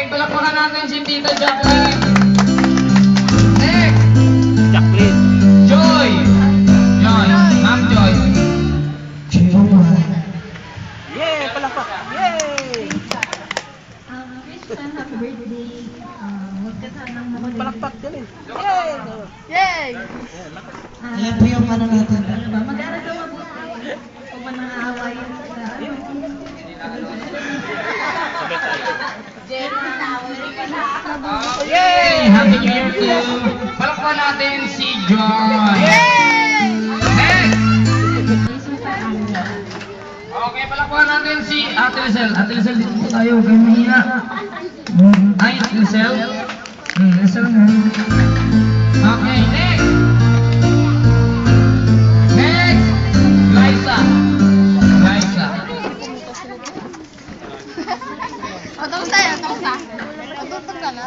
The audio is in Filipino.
palakpakan natin si Tita Jacqueline. Next, Jacqueline. Joy. Joy, Ma'am Joy. Yay! Palakpak! Yay! Christian, happy birthday. Huwag ka sanang makulit. Palakpak din eh. Yay! Yay! Ayan po yung ano natin. Ano ba? Mag-aral ka mabuti. Kung man nang-aawayan sa Yay! Happy New Year to you. Palakpakan natin si Joy. Next. Okay, palakpakan natin si Ate Lizelle. Ate Lizelle, dito po tayo. Huwag kayong mahina. Ay, Ate Lizelle. Lizelle na. Okay, next. Next. Liza. Liza. Otong sa'yo, otong sa. Otong ka na.